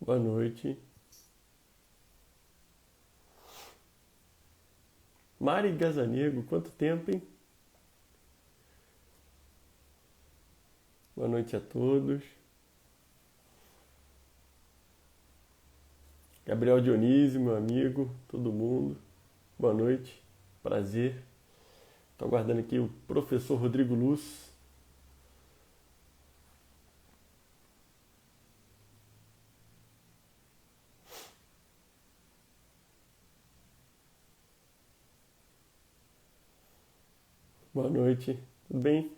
Boa noite. Mari Gazanego, quanto tempo, hein? Boa noite a todos. Gabriel Dionísio, meu amigo, todo mundo. Boa noite, prazer. Estou aguardando aqui o professor Rodrigo Luz. Boa noite, tudo bem?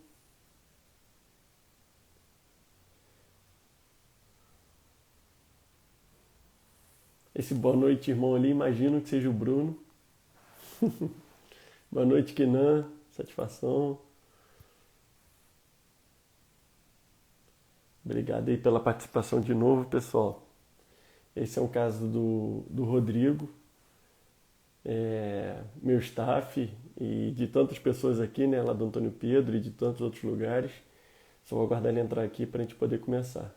Esse boa noite, irmão ali, imagino que seja o Bruno. Boa noite, Kenan, satisfação. Obrigado aí pela participação de novo, pessoal. Esse é um caso do Rodrigo, meu staff e de tantas pessoas aqui, né, lá do Antônio Pedro e de tantos outros lugares. Só vou aguardar ele entrar aqui para a gente poder começar.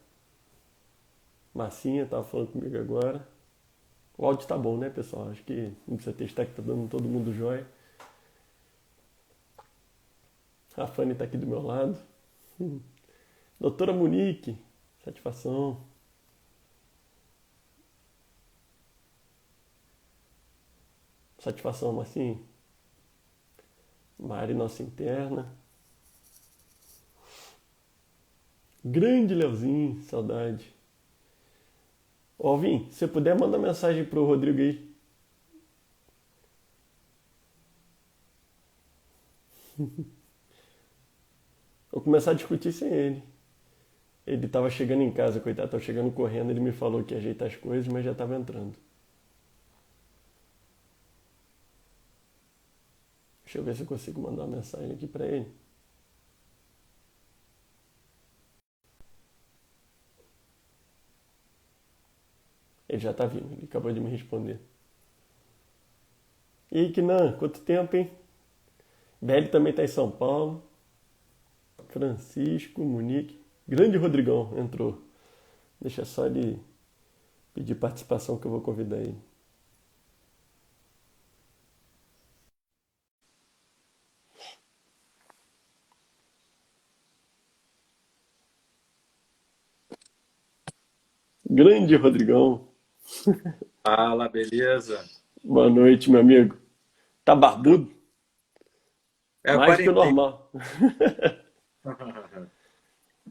Massinha estava falando comigo agora. O áudio tá bom, né, pessoal? Acho que não precisa testar que tá dando todo mundo jóia. A Fanny tá aqui do meu lado. Doutora Monique, satisfação. Satisfação, Massinha. Mari, nossa interna. Grande Leozinho, saudade. Ó, Alvin, se você puder, manda mensagem pro Rodrigo aí. Vou começar a discutir sem ele. Ele tava chegando em casa, coitado, tava chegando correndo, ele me falou que ia ajeitar as coisas, mas já tava entrando. Deixa eu ver se eu consigo mandar uma mensagem aqui pra ele. Ele já tá vindo, ele acabou de me responder. E aí, Kinan, quanto tempo, hein? Belly também tá em São Paulo. Francisco, Monique. Grande Rodrigão entrou. Deixa só ele pedir participação que eu vou convidar ele. Grande Rodrigão. Fala, beleza? Boa noite, meu amigo. Tá Então, barbudo? é a Mais que o quarentena. normal.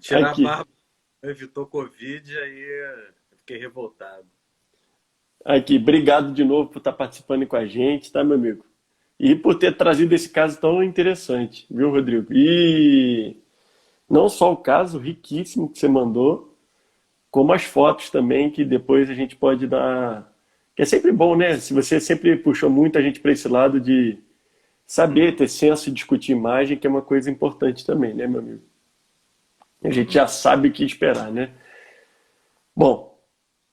Tirar a Aqui. barba evitou Covid, aí eu fiquei revoltado. Aqui. Obrigado de novo por estar participando com a gente, tá, meu amigo? E por ter trazido esse caso tão interessante, viu, Rodrigo? E não só o caso riquíssimo que você mandou, como as fotos também, que depois a gente pode dar. Que é sempre bom, né? Se você sempre puxou muito a gente para esse lado de saber, Uhum, ter senso e discutir imagem, que é uma coisa importante também, né, meu amigo? A gente já uhum. sabe o que esperar, né? Bom,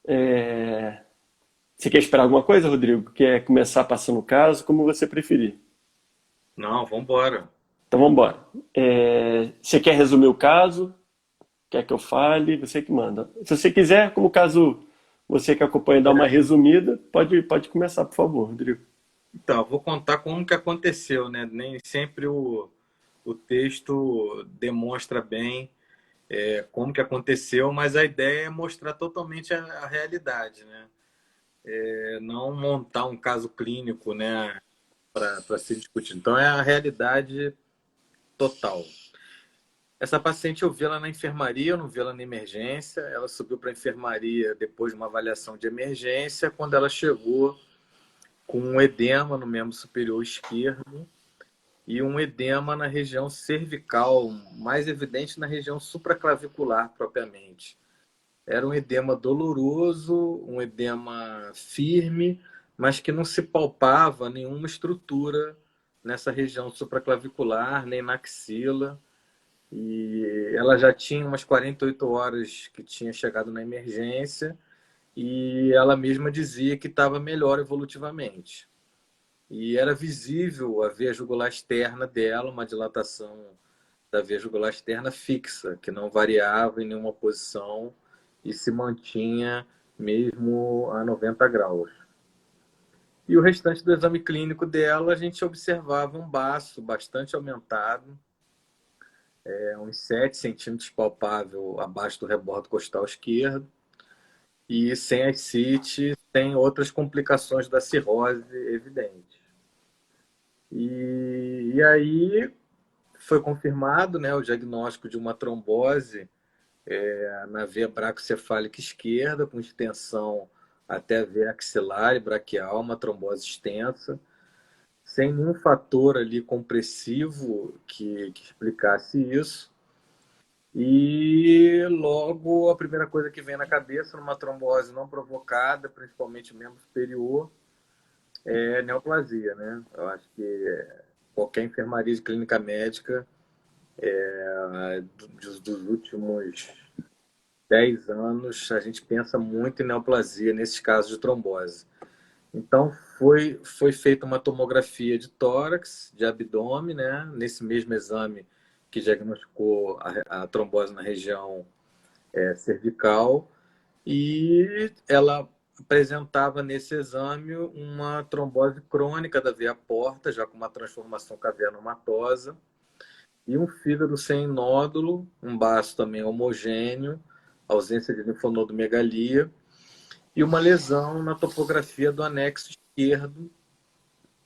é, você quer esperar alguma coisa, Rodrigo? Quer começar passando o caso? Como você preferir. Não, vambora. Então vamos embora. Você quer resumir o caso? Quer que eu fale? Você que manda. Se você quiser, como caso você que acompanha dar uma resumida, pode começar, por favor, Rodrigo. Então, eu vou contar como que aconteceu, né? Nem sempre o texto demonstra bem como que aconteceu, mas a ideia é mostrar totalmente a realidade, né? Não montar um caso clínico, né, para ser discutido. Então, é a realidade total. Essa paciente eu vi ela na enfermaria, eu não vi ela na emergência. Ela subiu para a enfermaria depois de uma avaliação de emergência, quando ela chegou com um edema no membro superior esquerdo e um edema na região cervical, mais evidente na região supraclavicular propriamente. Era um edema doloroso, um edema firme, mas que não se palpava nenhuma estrutura nessa região supraclavicular, nem na axila. E ela já tinha umas 48 horas que tinha chegado na emergência e ela mesma dizia que estava melhor evolutivamente. E era visível a veia jugular externa dela, uma dilatação da veia jugular externa fixa, que não variava em nenhuma posição e se mantinha mesmo a 90 graus. E o restante do exame clínico dela, a gente observava um baço bastante aumentado, uns 7 centímetros palpável abaixo do rebordo costal esquerdo, e sem ascite, sem outras complicações da cirrose evidentes. E aí foi confirmado, né, o diagnóstico de uma trombose na veia bracocefálica esquerda, com extensão até a veia axilar e braquial, uma trombose extensa, sem nenhum fator ali compressivo que explicasse isso. E logo a primeira coisa que vem na cabeça, numa trombose não provocada, principalmente o membro superior, é neoplasia, né? Eu acho que qualquer enfermaria de clínica médica dos últimos 10 anos, a gente pensa muito em neoplasia nesses casos de trombose. Então, foi feita uma tomografia de tórax, de abdômen, né? Nesse mesmo exame que diagnosticou a trombose na região cervical, e ela apresentava nesse exame uma trombose crônica da veia porta, já com uma transformação cavernomatosa, e um fígado sem nódulo, um baço também homogêneo, ausência de linfonodomegalia, e uma lesão na topografia do anexo esquerdo,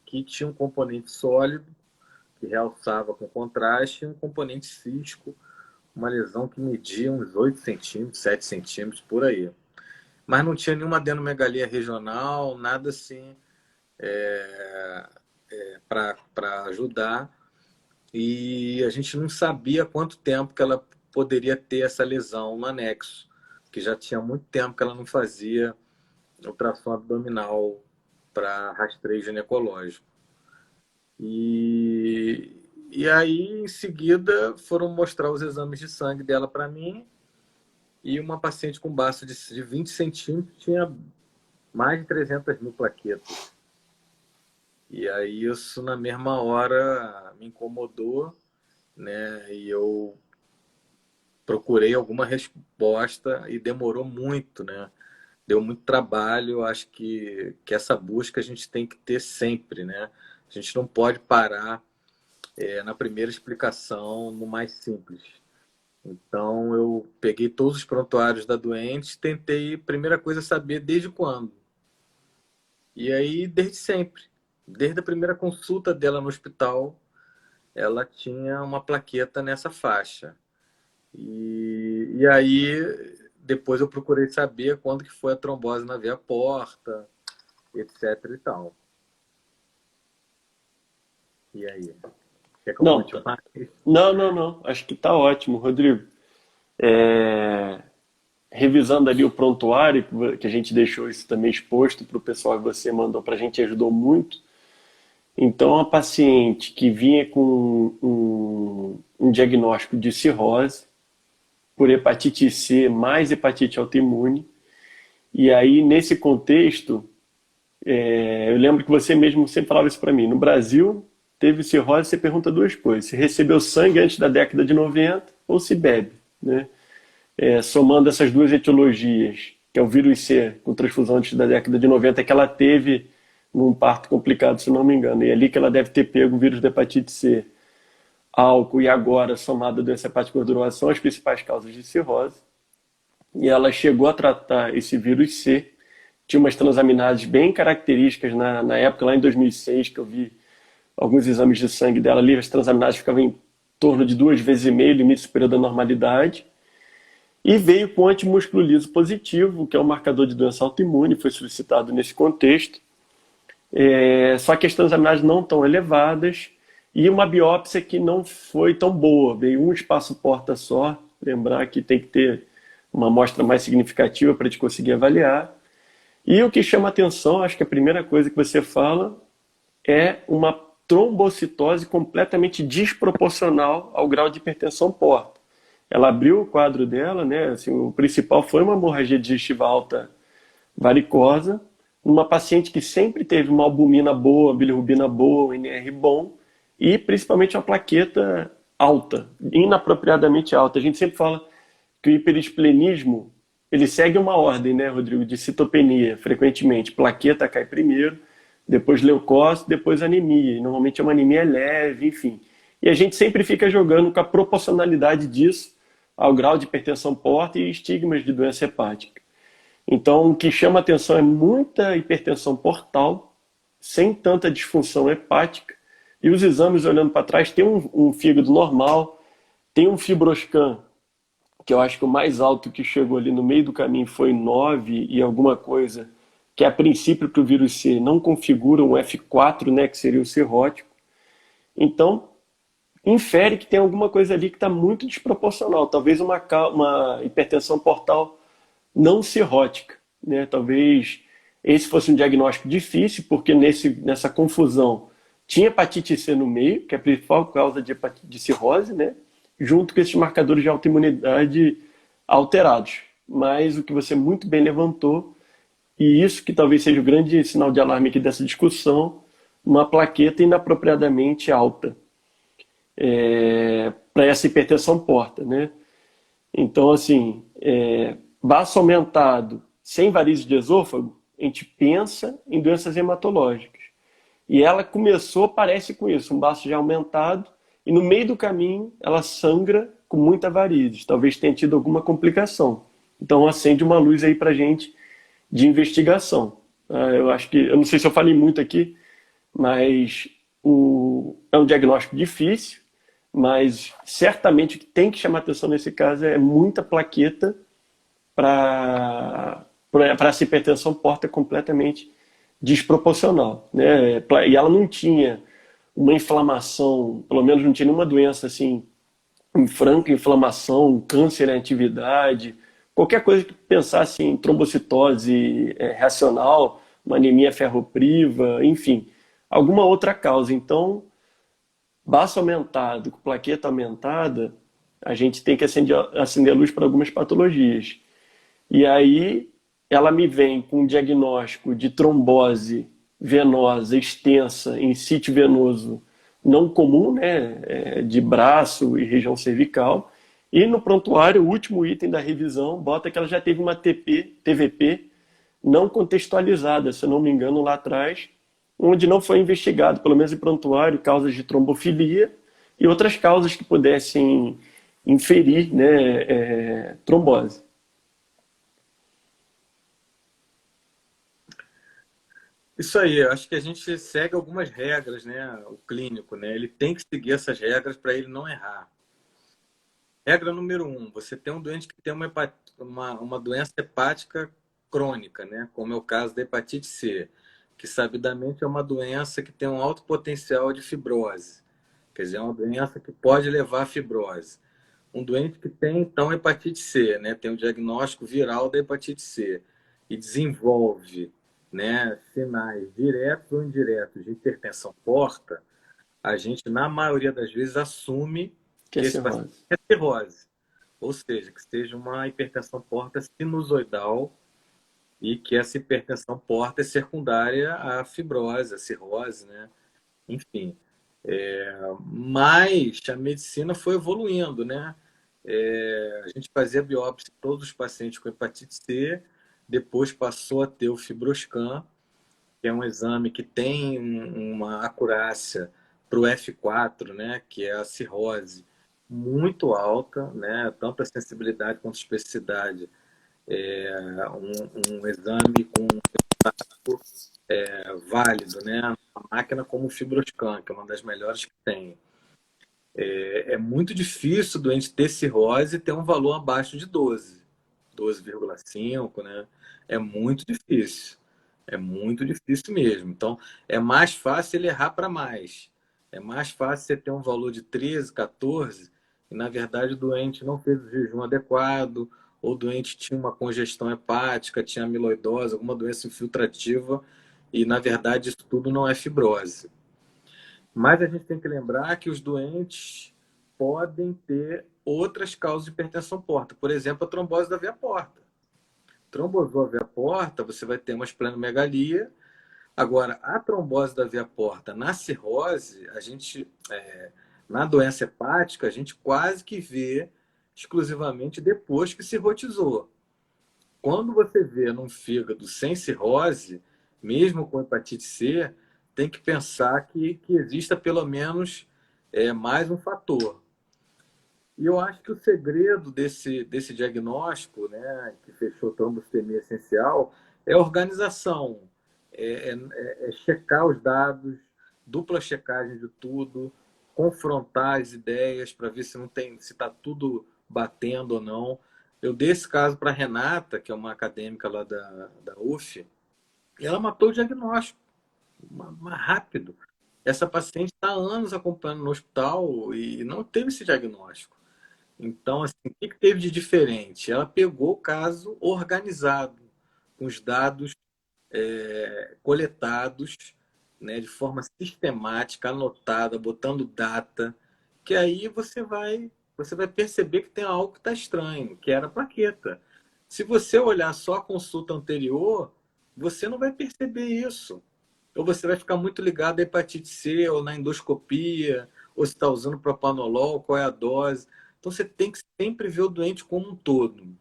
que tinha um componente sólido, que realçava com contraste, e um componente cisco, uma lesão que media uns 8 centímetros, 7 centímetros, por aí. Mas não tinha nenhuma adenomegalia regional, nada assim para ajudar. E a gente não sabia quanto tempo que ela poderia ter essa lesão no anexo, que já tinha muito tempo que ela não fazia ultrassom abdominal para rastreio ginecológico. E aí, em seguida, foram mostrar os exames de sangue dela para mim, e uma paciente com baço de 20 centímetros tinha mais de 300 mil plaquetas. E aí isso, na mesma hora, me incomodou, né? E eu procurei alguma resposta e demorou muito, né? Deu muito trabalho. Acho que essa busca a gente tem que ter sempre, né? A gente não pode parar na primeira explicação, no mais simples. Então, eu peguei todos os prontuários da doente, tentei, primeira coisa, saber desde quando. E aí, desde sempre. Desde a primeira consulta dela no hospital, ela tinha uma plaqueta nessa faixa. E aí, depois eu procurei saber quando que foi a trombose na veia porta, etc e tal. E aí? Quer que eu Não, conte mais? não. Acho que tá ótimo, Rodrigo. É, Revisando ali o prontuário, que a gente deixou isso também exposto para o pessoal que você mandou para a gente, ajudou muito. Então, a paciente que vinha com um diagnóstico de cirrose por hepatite C mais hepatite autoimune, e aí nesse contexto, eu lembro que você mesmo sempre falava isso para mim. No Brasil, teve cirrose, você pergunta duas coisas: se recebeu sangue antes da década de 90 ou se bebe, né? Somando essas duas etiologias, que é o vírus C com transfusão antes da década de 90, que ela teve num parto complicado, se não me engano, e é ali que ela deve ter pego o vírus da hepatite C, álcool e agora somada a doença hepática gordurosa são as principais causas de cirrose. E ela chegou a tratar esse vírus C, tinha umas transaminases bem características na época, lá em 2006, que eu vi alguns exames de sangue dela ali, as transaminases ficavam em torno de 2,5 vezes, limite superior da normalidade. E veio com antimúsculo liso positivo, que é um marcador de doença autoimune, foi solicitado nesse contexto. Só que as transaminases não tão elevadas e uma biópsia que não foi tão boa. Veio um espaço porta só, lembrar que tem que ter uma amostra mais significativa para a gente conseguir avaliar. E o que chama atenção, acho que a primeira coisa que você fala é uma trombocitose completamente desproporcional ao grau de hipertensão porta. Ela abriu o quadro dela, né? Assim, o principal foi uma hemorragia digestiva alta varicosa, uma paciente que sempre teve uma albumina boa, bilirrubina boa, um NR bom, e principalmente uma plaqueta alta, inapropriadamente alta. A gente sempre fala que o hiperesplenismo ele segue uma ordem, né, Rodrigo, de citopenia, frequentemente. Plaqueta cai primeiro, depois leucócito, depois anemia. E normalmente é uma anemia leve, enfim. E a gente sempre fica jogando com a proporcionalidade disso ao grau de hipertensão porta e estigmas de doença hepática. Então, o que chama atenção é muita hipertensão portal, sem tanta disfunção hepática. E os exames, olhando para trás, tem um fígado normal, tem um fibroscan, que eu acho que o mais alto que chegou ali no meio do caminho foi 9 e alguma coisa, que a princípio para o vírus C não configura um F4, né, que seria o cirrótico. Então, infere que tem alguma coisa ali que está muito desproporcional. Talvez uma hipertensão portal não cirrótica, né? Talvez esse fosse um diagnóstico difícil, porque nessa confusão tinha hepatite C no meio, que é a principal causa de cirrose, né? Junto com esses marcadores de autoimunidade alterados. Mas o que você muito bem levantou, e isso que talvez seja o grande sinal de alarme aqui dessa discussão, uma plaqueta inapropriadamente alta para essa hipertensão porta, né? Então, assim, baço aumentado sem varizes de esôfago, a gente pensa em doenças hematológicas. E ela começou, parece com isso, um baço já aumentado, e no meio do caminho ela sangra com muita varizes. Talvez tenha tido alguma complicação. Então acende uma luz aí pra gente de investigação. Eu acho que, eu não sei se eu falei muito aqui, mas é um diagnóstico difícil, mas certamente o que tem que chamar atenção nesse caso é muita plaqueta para essa hipertensão porta completamente desproporcional, né? E ela não tinha uma inflamação, pelo menos não tinha nenhuma doença assim, em franca inflamação, câncer em atividade, qualquer coisa que pensasse em trombocitose reacional, uma anemia ferropriva, enfim, alguma outra causa. Então, baço aumentado, com plaqueta aumentada, a gente tem que acender a luz para algumas patologias. E aí ela me vem com um diagnóstico de trombose venosa extensa em sítio venoso não comum, né, de braço e região cervical. E no prontuário, o último item da revisão, bota que ela já teve uma TVP não contextualizada, se eu não me engano, lá atrás, onde não foi investigado, pelo menos em prontuário, causas de trombofilia e outras causas que pudessem inferir, né, trombose. Isso aí, eu acho que a gente segue algumas regras, né? O clínico, né? Ele tem que seguir essas regras para ele não errar. Regra número 1, você tem um doente que tem uma doença hepática crônica, né? Como é o caso da hepatite C, que sabidamente é uma doença que tem um alto potencial de fibrose. Quer dizer, é uma doença que pode levar à fibrose. Um doente que tem, então, hepatite C, né? Tem o diagnóstico viral da hepatite C e desenvolve, né, sinais diretos ou indiretos de hipertensão porta, a gente, na maioria das vezes, assume Que é que esse paciente cirrose. é cirrose. Ou seja, que seja uma hipertensão porta sinusoidal e que essa hipertensão porta é secundária à fibrose, à cirrose, né? Enfim. Mas a medicina foi evoluindo, né? A gente fazia biópsia em todos os pacientes com hepatite C, depois passou a ter o fibroscan, que é um exame que tem uma acurácia para o F4, né, que é a cirrose, muito alta, né, tanto a sensibilidade quanto a especificidade. Um exame com válido, né, uma máquina como o Fibroscan, que é uma das melhores que tem. É muito difícil o doente ter cirrose e ter um valor abaixo de 12, 12,5, né? É muito difícil. É muito difícil mesmo. Então, é mais fácil ele errar para mais. É mais fácil você ter um valor de 13, 14, e na verdade o doente não fez o jejum adequado, ou o doente tinha uma congestão hepática, tinha amiloidose, alguma doença infiltrativa, e na verdade isso tudo não é fibrose. Mas a gente tem que lembrar que os doentes podem ter outras causas de hipertensão porta. Por exemplo, a trombose da veia porta. Trombosou a veia porta, você vai ter uma esplenomegalia. Agora, a trombose da veia porta na cirrose, na doença hepática, a gente quase que vê exclusivamente depois que cirrotizou. quando você vê num fígado sem cirrose, mesmo com hepatite C, tem que pensar que exista pelo menos mais um fator. E eu acho que o segredo desse diagnóstico, né, que fechou trombocitemia essencial, é a organização, é checar os dados, dupla checagem de tudo, confrontar as ideias para ver se não tem, se está tudo batendo ou não. Eu dei esse caso para a Renata, que é uma acadêmica lá da UF, e ela matou o diagnóstico, rápido. Essa paciente está há anos acompanhando no hospital e não teve esse diagnóstico. Então, assim, o que teve de diferente? Ela pegou o caso organizado, com os dados coletados, né, de forma sistemática, anotada, botando data, que aí você vai perceber que tem algo que está estranho, que era a plaqueta. Se você olhar só a consulta anterior, você não vai perceber isso. Ou você vai ficar muito ligado à hepatite C, ou na endoscopia, ou se está usando propanolol, qual é a dose. Então você tem que sempre ver o doente como um todo.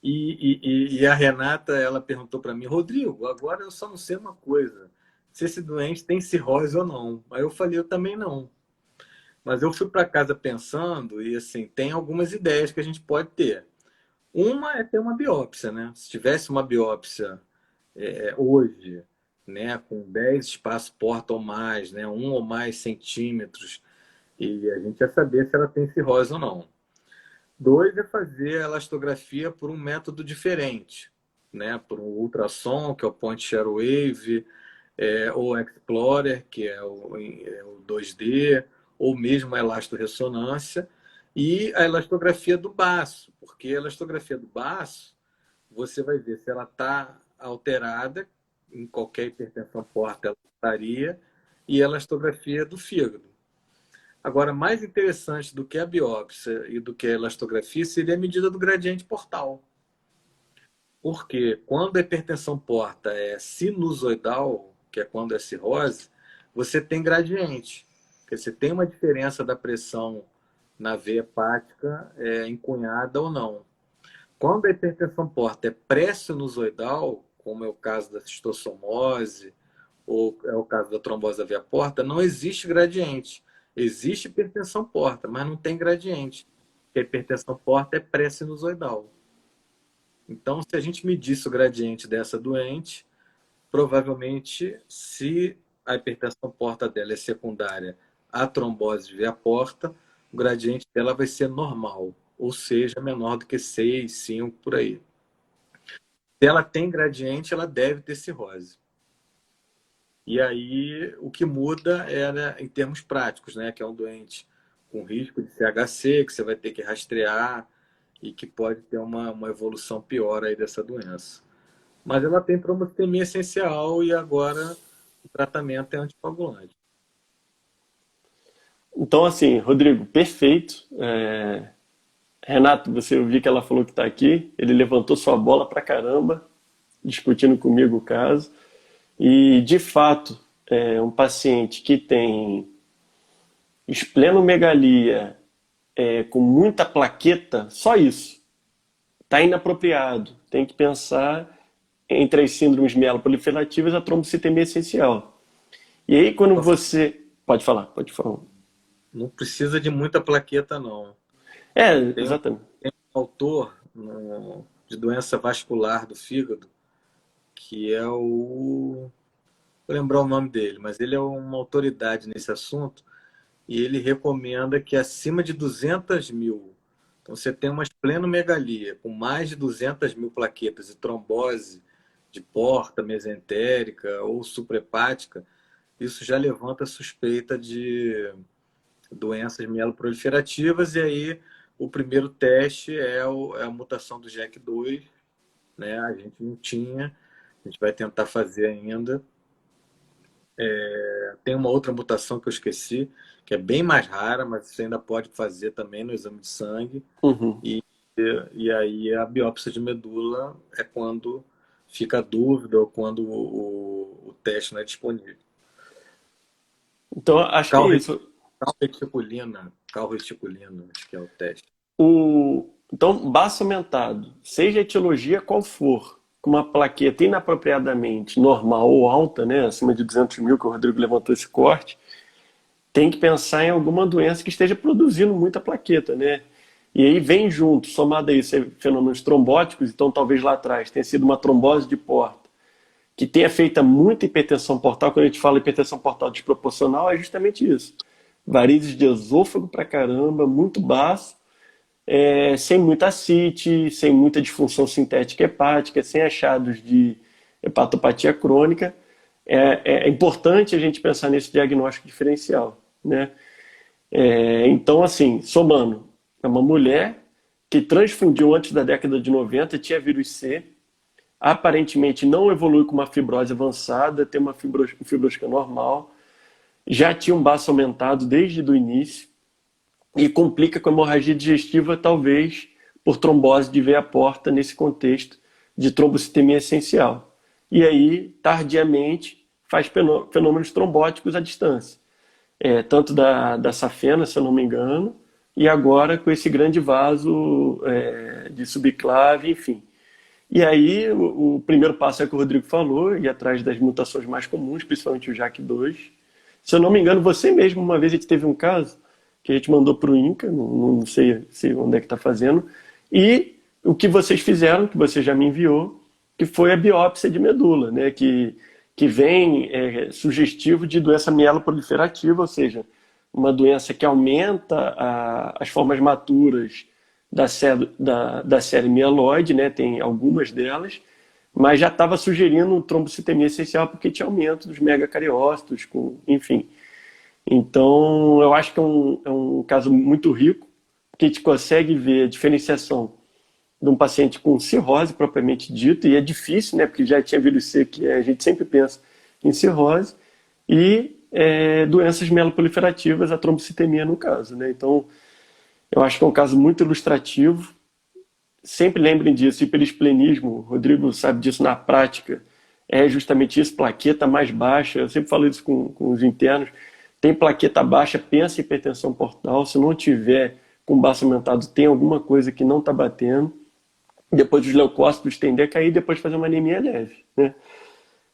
E a Renata, ela perguntou para mim, Rodrigo, agora eu só não sei uma coisa, se esse doente tem cirrose ou não. Aí eu falei, eu também não. Mas eu fui para casa pensando e assim, tem algumas ideias que a gente pode ter. Uma é ter uma biópsia, né? Se tivesse uma biópsia hoje, né, com 10 espaços porta ou mais, né, 1 ou mais centímetros, e a gente ia saber se ela tem cirrose ou não. Dois é fazer a elastografia por um método diferente, né? Por um ultrassom, que é o Point Share Wave, ou Explorer, que é o 2D, ou mesmo a elastorressonância, e a elastografia do baço, porque a elastografia do baço, você vai ver se ela está alterada, em qualquer hipertensão porta ela estaria, e a elastografia do fígado. Agora, mais interessante do que a biópsia e do que a elastografia seria a medida do gradiente portal. Porque quando a hipertensão porta é sinusoidal, que é quando é cirrose, você tem gradiente. Porque você tem uma diferença da pressão na veia hepática encunhada ou não. Quando a hipertensão porta é pré-sinusoidal, como é o caso da cistossomose, ou é o caso da trombose da veia porta, não existe gradiente. Existe hipertensão porta, mas não tem gradiente. Porque a hipertensão porta é pré-sinusoidal. Então, se a gente medisse o gradiente dessa doente, provavelmente, se a hipertensão porta dela é secundária à trombose de veia porta, o gradiente dela vai ser normal, ou seja, menor do que 6, 5, por aí. Se ela tem gradiente, ela deve ter cirrose. E aí, o que muda é, né, em termos práticos, né? Que é um doente com risco de CHC, que você vai ter que rastrear e que pode ter uma evolução pior aí dessa doença. Mas ela tem trombocitemia essencial e agora o tratamento é anticoagulante. Então, assim, Rodrigo, perfeito. Renato, você ouviu que ela falou que está aqui. Ele levantou sua bola pra caramba, discutindo comigo o caso. E, de fato, um paciente que tem esplenomegalia com muita plaqueta, só isso, está inapropriado. Tem que pensar entre as síndromes mieloproliferativas a trombocitemia essencial. E aí, quando você. Pode falar, pode falar. Não precisa de muita plaqueta, não. Tem um, Exatamente. tem um autor de doença vascular do fígado, que é o. Vou lembrar o nome dele, mas ele é uma autoridade nesse assunto e ele recomenda que acima de 200 mil, então você tem uma esplenomegalia com mais de 200 mil plaquetas e trombose de porta, mesentérica ou suprahepática, isso já levanta a suspeita de doenças mieloproliferativas e aí o primeiro teste é a mutação do JAK2, né? A gente não tinha, a gente vai tentar fazer ainda. Tem uma outra mutação que eu esqueci, que é bem mais rara, mas você ainda pode fazer também no exame de sangue. Uhum. E, e aí a biópsia de medula é quando fica a dúvida ou quando o teste não é disponível. Então, acho que é isso. Calreticulina, acho que é o teste. Então, baço aumentado, seja a etiologia qual for, com uma plaqueta inapropriadamente normal ou alta, né, acima de 200 mil, que o Rodrigo levantou esse corte, tem que pensar em alguma doença que esteja produzindo muita plaqueta, né? E aí vem junto, somado a isso, fenômenos trombóticos, então talvez lá atrás tenha sido uma trombose de porta, que tenha feito muita hipertensão portal. Quando a gente fala hipertensão portal desproporcional, é justamente isso. Varizes de esôfago pra caramba, muito baço, sem muita ascite, sem muita disfunção sintética hepática, sem achados de hepatopatia crônica. É importante a gente pensar nesse diagnóstico diferencial, né? Então, assim, somando, é uma mulher que transfundiu antes da década de 90, tinha vírus C, aparentemente não evolui com uma fibrose avançada, tem uma fibrosca normal, já tinha um baço aumentado desde o início e complica com a hemorragia digestiva, talvez por trombose de veia porta nesse contexto de trombocitemia essencial. E aí, tardiamente, faz fenômenos trombóticos à distância. Tanto da safena, se eu não me engano, e agora com esse grande vaso de subclave, enfim. E aí, o primeiro passo é o que o Rodrigo falou, ir atrás das mutações mais comuns, principalmente o JAK2. Se eu não me engano, você mesmo, uma vez a gente teve um caso que a gente mandou para o INCA, não sei onde é que está fazendo, e o que vocês fizeram, que você já me enviou, que foi a biópsia de medula, né, que vem sugestivo de doença mieloproliferativa, ou seja, uma doença que aumenta as formas maturas da série mieloide, né, tem algumas delas, mas já estava sugerindo trombocitemia essencial porque tinha aumento dos megacariócitos, enfim. Então, eu acho que é um caso muito rico, que a gente consegue ver a diferenciação de um paciente com cirrose propriamente dito, e é difícil, né, porque já tinha vírus C, que a gente sempre pensa em cirrose, e doenças mieloproliferativas, a trombocitemia no caso, né? Então, eu acho que é um caso muito ilustrativo. Sempre lembrem disso, hiperesplenismo, o Rodrigo sabe disso na prática, é justamente isso, plaqueta mais baixa. Eu sempre falo isso com os internos. Tem plaqueta baixa, pensa em hipertensão portal. Se não tiver com baço aumentado, tem alguma coisa que não está batendo. Depois os leucócitos tendem a cair, depois fazer uma anemia leve, né?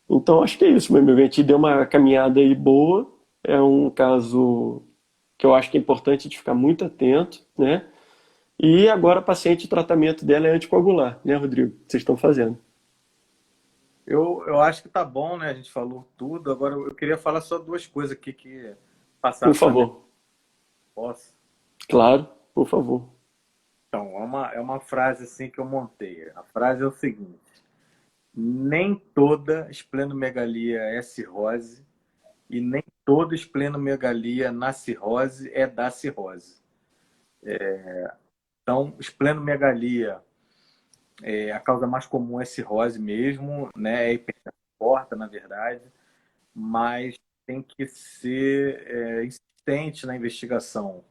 Então acho que é isso, meu amigo. A gente deu uma caminhada aí boa. É um caso que eu acho que é importante a gente ficar muito atento, né? E agora a paciente, o tratamento dela é anticoagular, né, Rodrigo? Vocês estão fazendo. Eu acho que tá bom, né? A gente falou tudo. Agora eu queria falar só duas coisas aqui que Por passaram pela minha favor. voz. Claro, por favor. Então, é uma frase assim que eu montei. A frase é o seguinte: nem toda esplenomegalia é cirrose e nem toda esplenomegalia na cirrose é da cirrose. Então, esplenomegalia, a causa mais comum é cirrose mesmo, né? É hipertensão porta, na verdade, mas tem que ser insistente na investigação.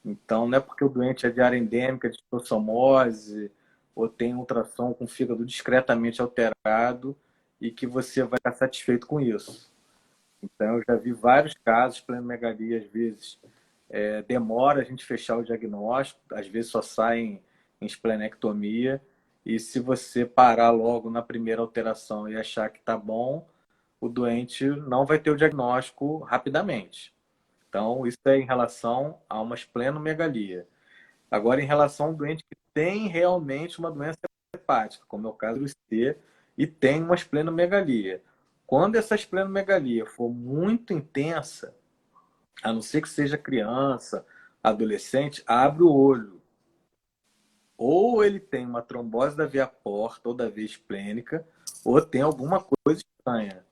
Então, não é porque o doente é de área endêmica, de esquistossomose, ou tem ultrassom com fígado discretamente alterado e que você vai estar satisfeito com isso. Então, eu já vi vários casos, esplenomegalia, às vezes, demora a gente fechar o diagnóstico, às vezes só sai em esplenectomia, e se você parar logo na primeira alteração e achar que está bom, o doente não vai ter o diagnóstico rapidamente. Então, isso é em relação a uma esplenomegalia. Agora, em relação ao doente que tem realmente uma doença hepática, como é o caso do C, e tem uma esplenomegalia. Quando essa esplenomegalia for muito intensa, a não ser que seja criança, adolescente, abre o olho. Ou ele tem uma trombose da veia porta ou da veia esplênica, ou tem alguma coisa estranha.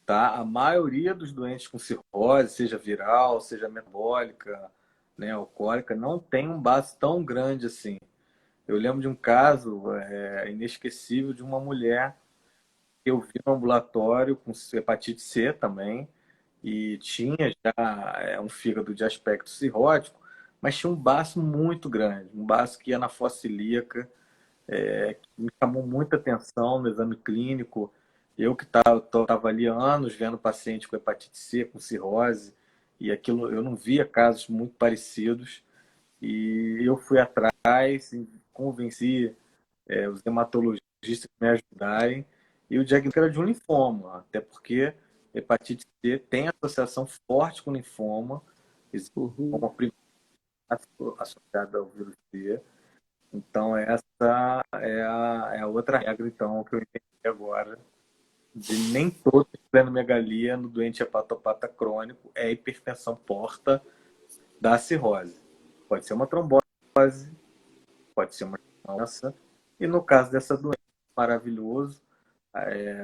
Tá? A maioria dos doentes com cirrose, seja viral, seja metabólica, né, alcoólica, não tem um baço tão grande assim. Eu lembro de um caso inesquecível de uma mulher que eu vi no ambulatório com hepatite C também, e tinha já um fígado de aspecto cirrótico, mas tinha um baço muito grande, um baço que ia na fossa ilíaca, que me chamou muita atenção no exame clínico. Eu que estava ali há anos vendo paciente com hepatite C, com cirrose, e aquilo eu não via casos muito parecidos. E eu fui atrás, convenci os hematologistas a me ajudarem, e o diagnóstico era de um linfoma, até porque hepatite C tem associação forte com linfoma, existe Uhum. uma primária associada ao vírus C. Então, essa é a outra regra, então, que eu entendi agora, de nem toda esplenomegalia no doente hepatopata crônico é hipertensão porta da cirrose. Pode ser uma trombose, pode ser uma doença, e no caso dessa doença, maravilhoso,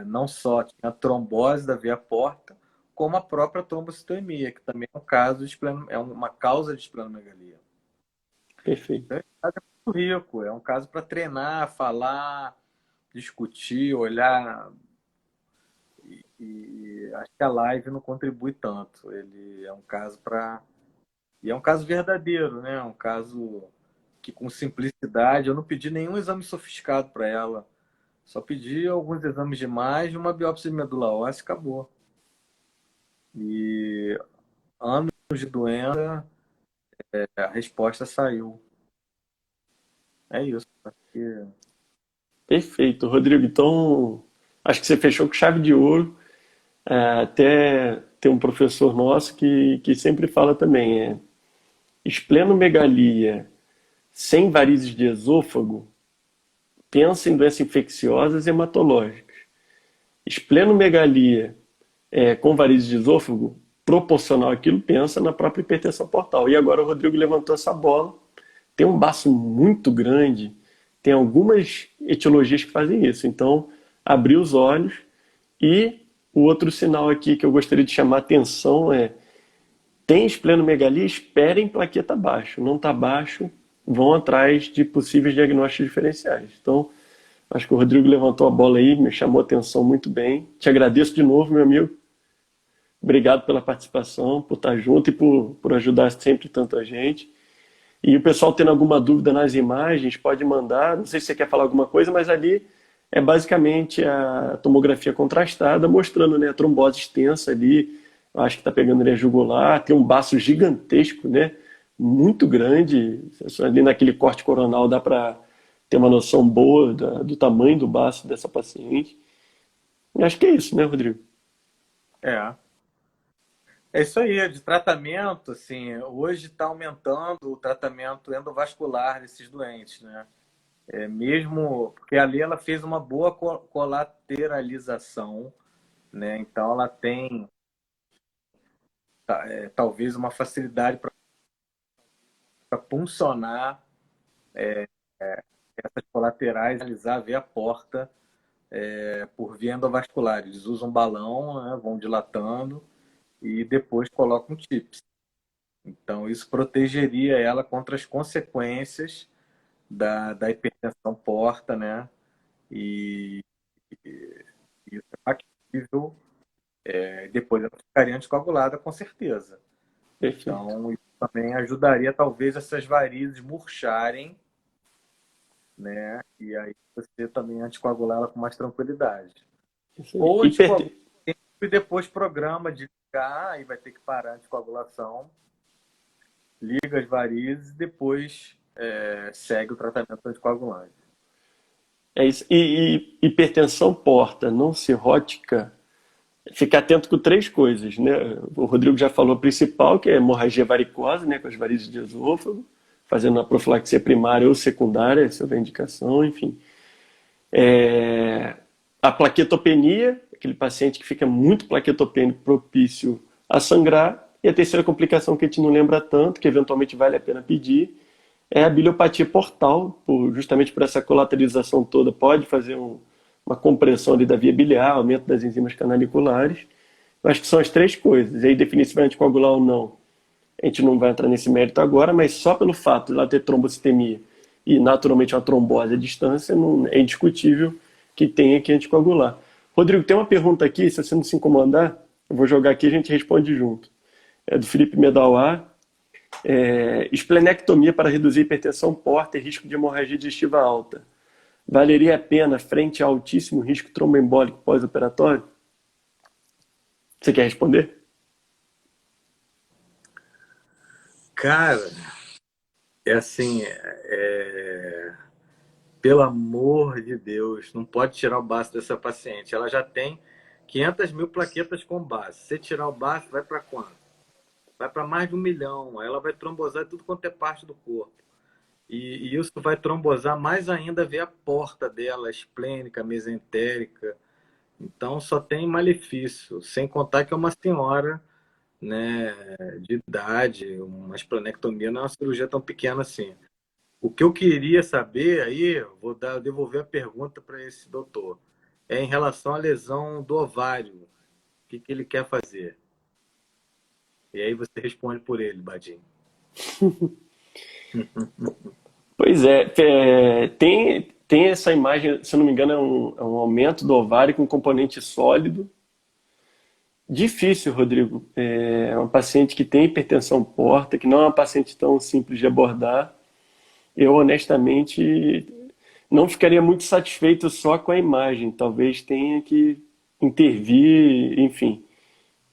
não só tinha trombose da via porta, como a própria trombocitomia, que também é um caso de é uma causa de esplenomegalia. Perfeito. Então, esse caso é muito rico, é um caso para treinar, falar, discutir, olhar. E acho que a live não contribui tanto. Ele é um caso para. E é um caso verdadeiro, né? É um caso que, com simplicidade, eu não pedi nenhum exame sofisticado para ela. Só pedi alguns exames de imagem, uma biópsia de medula óssea e acabou. E anos de doença, a resposta saiu. É isso. Acho que Perfeito, Rodrigo. Então, acho que você fechou com chave de ouro. Até tem um professor nosso que sempre fala também, esplenomegalia sem varizes de esôfago, pensa em doenças infecciosas e hematológicas. Esplenomegalia com varizes de esôfago, proporcional àquilo, pensa na própria hipertensão portal. E agora o Rodrigo levantou essa bola. Tem um baço muito grande, tem algumas etiologias que fazem isso. Então, abrir os olhos. E o outro sinal aqui que eu gostaria de chamar a atenção tem esplenomegalia, esperem plaqueta baixo. Não está baixo, vão atrás de possíveis diagnósticos diferenciais. Então, acho que o Rodrigo levantou a bola aí, me chamou a atenção muito bem. Te agradeço de novo, meu amigo. Obrigado pela participação, por estar junto e por ajudar sempre tanto a gente. E o pessoal tendo alguma dúvida nas imagens, pode mandar. Não sei se você quer falar alguma coisa, mas ali é basicamente a tomografia contrastada, mostrando, né, a trombose extensa ali. Eu acho que está pegando ali a jugular, tem um baço gigantesco, né? Muito grande. Ali naquele corte coronal dá para ter uma noção boa do tamanho do baço dessa paciente. E acho que é isso, né, Rodrigo? é. É isso aí, de tratamento, assim, hoje está aumentando o tratamento endovascular desses doentes, né? Mesmo porque ali ela fez uma boa colateralização, né? Então ela tem talvez uma facilidade para puncionar essas colaterais, realizar ver a porta por via endovascular. Eles usam balão, né? Vão dilatando e depois colocam TIPS. Então isso protegeria ela contra as consequências da hipertensão porta, né? E, e isso é factível. Depois ela ficaria anticoagulada, com certeza. Perfeito. Então, isso também ajudaria, talvez, essas varizes murcharem, né? E aí você também anticoagular ela com mais tranquilidade. Isso aí. Ou anticoagula e depois programa de ligar, aí vai ter que parar a anticoagulação, liga as varizes e depois segue o tratamento anticoagulante. É isso. E hipertensão porta não cirrótica, ficar atento com três coisas, né? O Rodrigo já falou a principal, que é hemorragia varicosa, né, com as varizes de esôfago, fazendo a profilaxia primária ou secundária, essa é a indicação, enfim. A plaquetopenia, aquele paciente que fica muito plaquetopênico, propício a sangrar. E a terceira complicação que a gente não lembra tanto, que eventualmente vale a pena pedir, é a biliopatia portal, justamente por essa colateralização toda, pode fazer uma compressão ali da via biliar, aumento das enzimas canaliculares. Eu acho que são as três coisas. E aí, definir se vai anticoagular ou não, a gente não vai entrar nesse mérito agora, mas só pelo fato de ela ter trombocitemia e naturalmente uma trombose à distância, não, é indiscutível que tenha que anticoagular. Rodrigo, tem uma pergunta aqui, se você não se incomodar, eu vou jogar aqui e a gente responde junto. É do Felipe Medauá. Esplenectomia para reduzir hipertensão porta e risco de hemorragia digestiva alta. Valeria a pena frente a altíssimo risco tromboembólico pós-operatório? Você quer responder? Cara, é assim, Pelo amor de Deus, não pode tirar o baço dessa paciente. Ela já tem 500 mil plaquetas com baço. Se você tirar o baço, vai para quanto? Vai para mais de 1 milhão. Ela vai trombosar tudo quanto é parte do corpo. E isso vai trombosar mais ainda ver a porta dela, esplênica, mesentérica. Então só tem malefício. Sem contar que é uma senhora, né, de idade, uma esplenectomia não é uma cirurgia tão pequena assim. O que eu queria saber aí, devolver a pergunta para esse doutor, é em relação à lesão do ovário. O que ele quer fazer? E aí você responde por ele, Badinho. Pois é, tem essa imagem, se eu não me engano, é um aumento do ovário com componente sólido. Difícil, Rodrigo. É uma paciente que tem hipertensão porta, que não é uma paciente tão simples de abordar. Eu, honestamente, não ficaria muito satisfeito só com a imagem. Talvez tenha que intervir, enfim,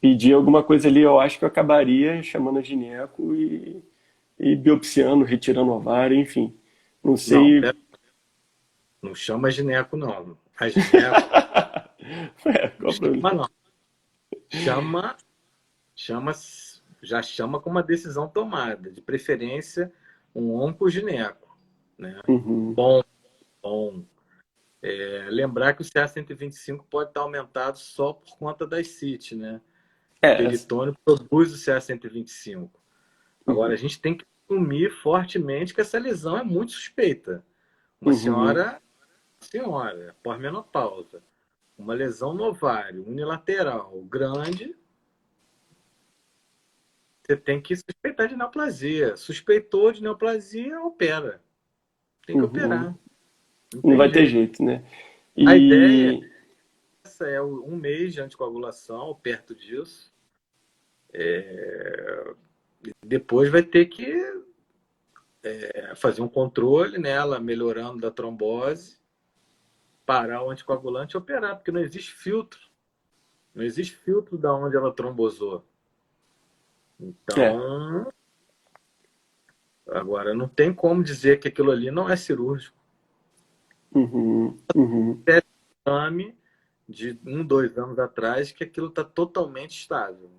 pedir alguma coisa ali. Eu acho que eu acabaria chamando a gineco e biopsiando, retirando o ovário, enfim. Não Não, sei. não chama gineco, não. A gineco, Qual o problema? chama não. Chama, chama, já chama com uma decisão tomada. De preferência, um oncogineco, né? Uhum. Bom, bom. Lembrar que o CA-125 pode estar aumentado só por conta das CIT, né? O É, peritônio produz o CA-125. Agora, a uhum, gente tem que assumir fortemente que essa lesão é muito suspeita. Uma uhum, senhora, pós-menopausa, uma lesão no ovário unilateral grande, você tem que suspeitar de neoplasia. Suspeitou de neoplasia, opera. Tem que uhum. operar. Não Não tem vai ter jeito. jeito, né? A ideia E essa é 1 mês de anticoagulação, ou perto disso. Depois vai ter que fazer um controle nela, melhorando da trombose, parar o anticoagulante e operar, porque não existe filtro. Não existe filtro da onde ela trombosou. é, Então, agora não tem como dizer que aquilo ali não é cirúrgico. uhum, uhum, Teve um exame de 2 anos atrás que aquilo está totalmente estável.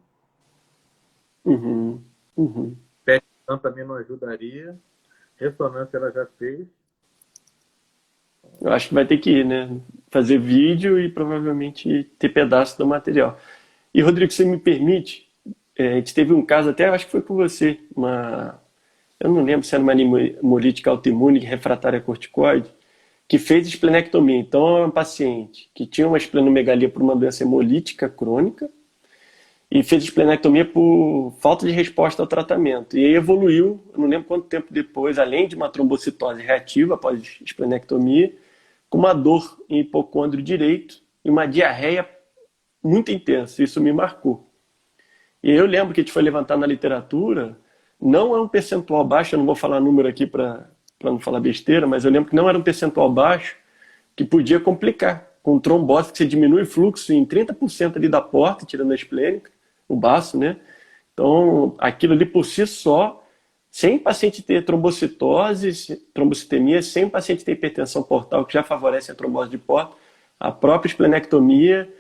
uhum, uhum. PET também não ajudaria. Ressonância ela já fez. Eu acho que vai ter que ir, né? Fazer vídeo e provavelmente ter pedaço do material. E, Rodrigo, se me permite, a gente teve um caso, até acho que foi com você, eu não lembro se era uma hemolítica autoimune refratária a corticoide, que fez esplenectomia. Então, é uma paciente que tinha uma esplenomegalia por uma doença hemolítica crônica e fez esplenectomia por falta de resposta ao tratamento. E aí evoluiu, eu não lembro quanto tempo depois, além de uma trombocitose reativa após esplenectomia, com uma dor em hipocôndrio direito e uma diarreia muito intensa. Isso me marcou. E eu lembro que a gente foi levantar na literatura, não é um percentual baixo, eu não vou falar número aqui para não falar besteira, mas eu lembro que não era um percentual baixo que podia complicar. Com trombose, que você diminui o fluxo em 30% ali da porta, tirando a esplênica, o baço, né? Então, aquilo ali por si só, sem o paciente ter trombocitose, trombocitemia, sem o paciente ter hipertensão portal, que já favorece a trombose de porta, a própria esplenectomia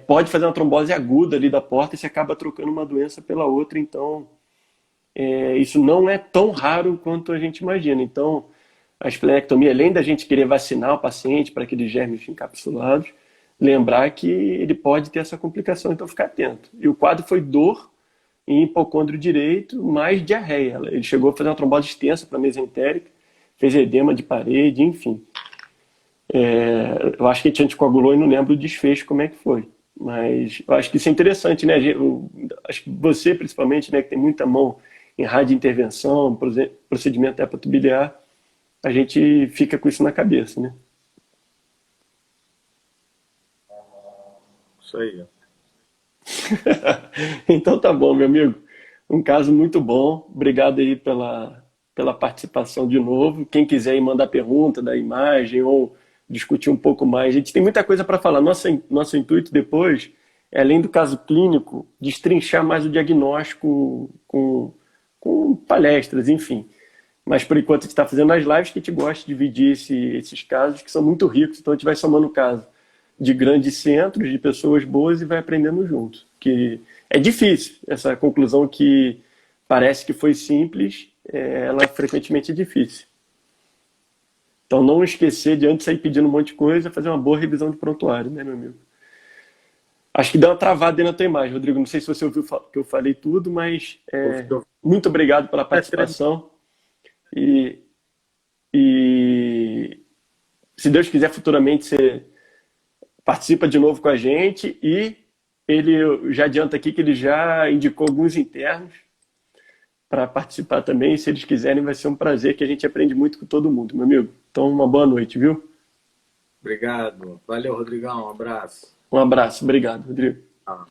pode fazer uma trombose aguda ali da porta e você acaba trocando uma doença pela outra. Então, isso não é tão raro quanto a gente imagina. Então, a esplenectomia, além da gente querer vacinar o paciente para aqueles germes encapsulados, lembrar que ele pode ter essa complicação, então ficar atento. E o quadro foi dor em hipocôndrio direito, mais diarreia. Ele chegou a fazer uma trombose extensa para mesentérica, fez edema de parede, enfim. Eu acho que a gente anticoagulou e não lembro o desfecho como é que foi. Mas eu acho que isso é interessante, né? Acho que você, principalmente, né, que tem muita mão em radiointervenção, procedimento hepatobiliar, a gente fica com isso na cabeça, né? Isso aí. Então tá bom, meu amigo. Um caso muito bom. Obrigado aí pela participação de novo. Quem quiser ir mandar pergunta da imagem ou discutir um pouco mais, a gente tem muita coisa para falar. Nosso intuito depois é, além do caso clínico, destrinchar mais o diagnóstico com palestras, enfim. Mas por enquanto a gente está fazendo as lives que a gente gosta de dividir esses casos que são muito ricos. Então a gente vai somando casos de grandes centros, de pessoas boas e vai aprendendo junto. Que é difícil, essa conclusão que parece que foi simples, ela frequentemente é difícil. Então não esquecer de antes de sair pedindo um monte de coisa, fazer uma boa revisão de prontuário, né, meu amigo? Acho que deu uma travada aí na tua imagem, Rodrigo. Não sei se você ouviu que eu falei tudo, mas muito obrigado pela participação. E, e se Deus quiser, futuramente você participa de novo com a gente. E ele já adianta aqui que ele já indicou alguns internos para participar também. Se eles quiserem, vai ser um prazer, que a gente aprende muito com todo mundo, meu amigo. Então, uma boa noite, viu? Obrigado. Valeu, Rodrigão. Um abraço. Um abraço. Obrigado, Rodrigo. Ah.